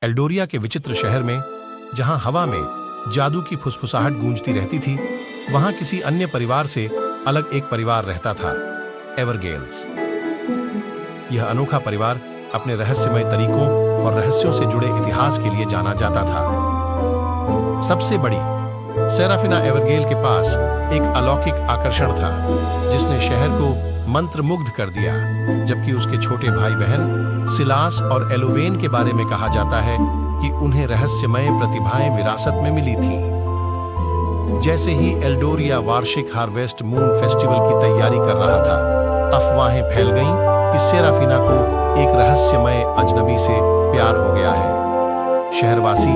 Eldoria के विचित्र शहर में, जहां हवा में जादू की फुसफुसाहट गूंजती रहती थी, वहां किसी अन्य परिवार से अलग एक परिवार रहता था, एवरगेल्स। यह अनोखा परिवार अपने रहस्यमय तरीकों और रहस्यों से जुड़े इतिहास के लिए जाना जाता था। सबसे बड़ी सेराफिना एवरगेल के पास एक अलौकिक आकर्षण था, जिसने शहर को मंत्रमुग्ध कर दिया, जबकि उसके छोटे भाई बहन सिलास और एलोवेन के बारे में कहा जाता है कि उन्हें रहस्यमय प्रतिभाएं विरासत में मिली थीं। जैसे ही एल्डोरिया वार्षिक हार्वेस्ट मून फेस्टिवल की तैयारी कर रहा था, अफवाहें फैल गईं कि सेराफिना को एक रहस्यमय अजनबी से प्यार हो गया है। शहरवासी,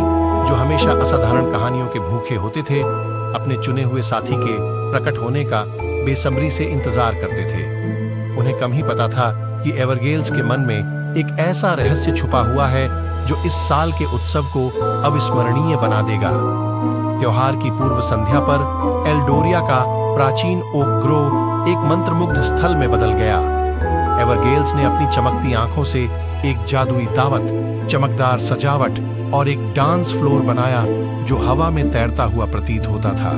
जो हमेशा असाधारण कहानियों के भूखे होते थे, अपने चुने हुए साथी के प्रकट होने का बेसब्री से इंतजार करते थे। उन्हें कम ही पता था कि एवरगेल्स के मन में एक ऐसा रहस्य छुपा हुआ है जो इस साल के उत्सव को अविस्मरणीय बना देगा। त्योहार की पूर्व संध्या पर एल्डोरिया का प्राचीन ओक ग्रोव एक मंत्रमुग्ध स्थल में बदल गया। एवरगेल्स ने अपनी चमकती आंखों से एक जादुई दावत, चमकदार सजावट और एक डांस फ्लोर बनाया जो हवा में तैरता हुआ प्रतीत होता था।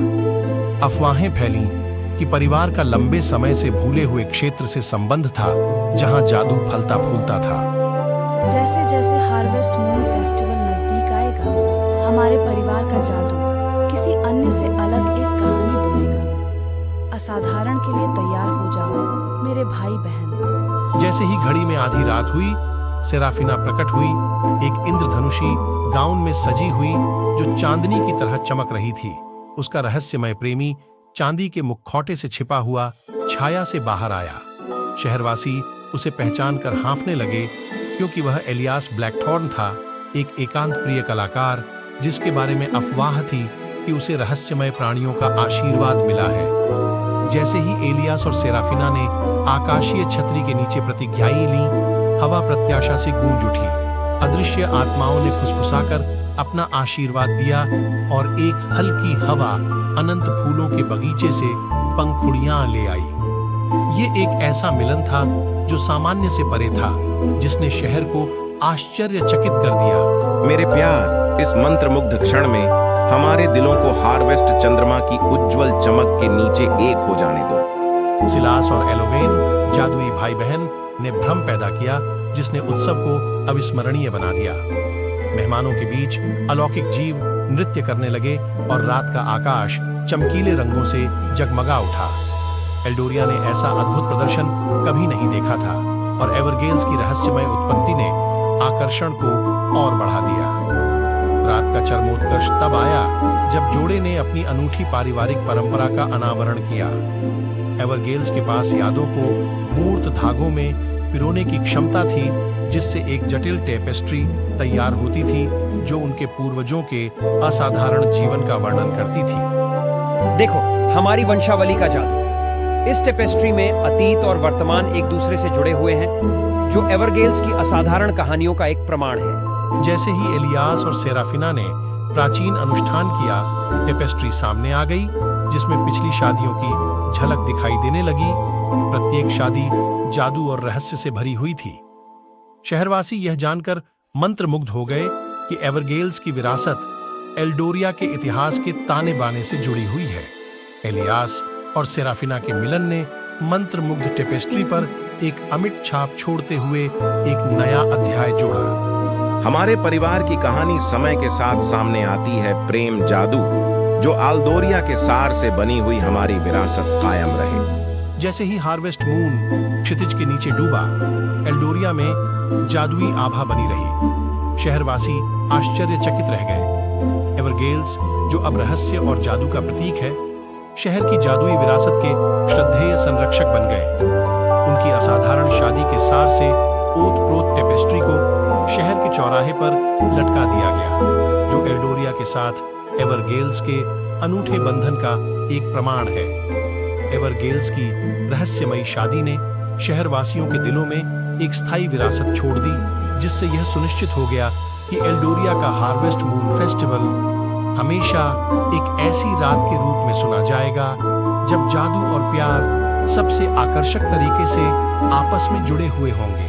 अफवाहें फैलीं कि परिवार का लंबे समय से भूले हुए क्षेत्र से संबंध था, जहां जादू फलता फूलता था। जैसे जैसे हार्वेस्ट मून फेस्टिवल नजदीक आएगा, हमारे परिवार का जादू किसी अन्य से अलग एक कहानी बुनेगा। असाधारण के लिए तैयार हो जाओ मेरे भाई बहन। जैसे ही घड़ी में आधी रात हुई, सेराफिना प्रकट हुई, एक इंद्रधनुषी गाउन में सजी हुई जो चांदनी की तरह चमक रही थी। उसका रहस्यमय प्रेमी चांदी के मुखौटे से छिपा हुआ छाया से बाहर आया। शहरवासी उसे पहचानकर हाँफने लगे, क्योंकि वह एलियास ब्लैकथॉर्न था, एक एकांत प्रिय कलाकार जिसके बारे में अफवाह थी कि उसे रहस्यमय प्राणियों का आशीर्वाद मिला है। जैसे ही एलियास और सेराफिना ने आकाशीय छतरी के नीचे प्रतिज्ञाएं ली, हवा प्रत्याशा से गूंज उठी। अदृश्य आत्माओं ने फुसफुसाकर अपना आशीर्वाद दिया और एक हल्की हवा अनंत फूलों के बगीचे से पंखुड़ियां ले आई। ये एक ऐसा मिलन था जो सामान्य से परे था, जिसने शहर को आश्चर्यचकित कर दिया। मेरे प्यार, इस मंत्रमुग्ध क्षण में हमारे दिलों को हार्वेस्ट चंद्रमा की उज्जवल चमक के नीचे एक हो जाने दो। सिलास और एलोवेन, जादुई भाई बहन, ने भ्रम पैदा किया, जिसने उत्सव को अविस्मरणीय बना दिया। मेहमानों के बीच अलौकिक जीव नृत्य करने लगे और रात का आकाश चमकीले रंगों से जगमगा उठा। एल्डोरिया ने ऐसा अद्भुत प्रदर्शन कभी नहीं देखा था, और एवरगेल्स की रहस्यमय उत्पत्ति ने आकर्षण को और बढ़ा दिया। रात का चरमोत्कर्ष तब आया जब जोड़े ने अपनी अनूठी पारिवारिक परंपरा का अनावरण किया। एवरगेल्स के पास यादों को मूर्त धागों में पिरोने की क्षमता थी, जिससे एक जटिल टेपेस्ट्री तैयार होती थी जो उनके पूर्वजों के असाधारण जीवन का वर्णन करती थी। देखो, हमारी वंशावली का जादू। इस टेपेस्ट्री में अतीत और वर्तमान एक दूसरे से जुड़े हुए हैं, जो एवरगेल्स की असाधारण कहानियों का एक प्रमाण है। जैसे ही एलियास और सेराफिना ने प्राचीन अनुष्ठान किया, टेपेस्ट्री सामने आ गई, जिसमें पिछली शादियों की झलक दिखाई देने लगी। प्रत्येक शादी जादू और रहस्य से भरी हुई थी। शहरवासी यह जानकर मंत्रमुग्ध हो गए कि एवरगेल्स की विरासत एल्डोरिया के इतिहास के ताने बाने से जुड़ी हुई है। एलियास और सेराफिना के मिलन ने मंत्रमुग्ध टेपेस्ट्री पर एक अमिट छाप छोड़ते हुए एक नया अध्याय जोड़ा। हमारे परिवार की कहानी समय के साथ सामने आती है, प्रेम जादू जो एल्डोरिया के सार से बनी हुई हमारी विरासत कायम रहे। जैसे ही हार्वेस्ट मून क्षितिज के नीचे डूबा, एल्डोरिया में जादुई आभा बनी रही। शहरवासी आश्चर्यचकित रह गए। एवरगेल्स, जो अब रहस्य और जादू का प्रतीक है, शहर की जादुई विरासत के श्रद्धेय संरक्षक बन गए। उनकी असाधारण शादी के सार से ओत-प्रोत टेपेस्ट्री को शहर के चौराहे पर लटका दिया गया, जो एल्डोरिया के साथ एवरगेल्स के अनूठे बंधन का एक प्रमाण है। एवरगेल्स की रहस्यमयी शादी ने शहरवासियों के दिलों में एक स्थायी विरासत छोड़ दी, जिससे यह सुनिश्चित हो गया कि एल्डोरिया का हार्वेस्ट मून फेस्टिवल हमेशा एक ऐसी रात के रूप में सुना जाएगा जब जादू और प्यार सबसे आकर्षक तरीके से आपस में जुड़े हुए होंगे।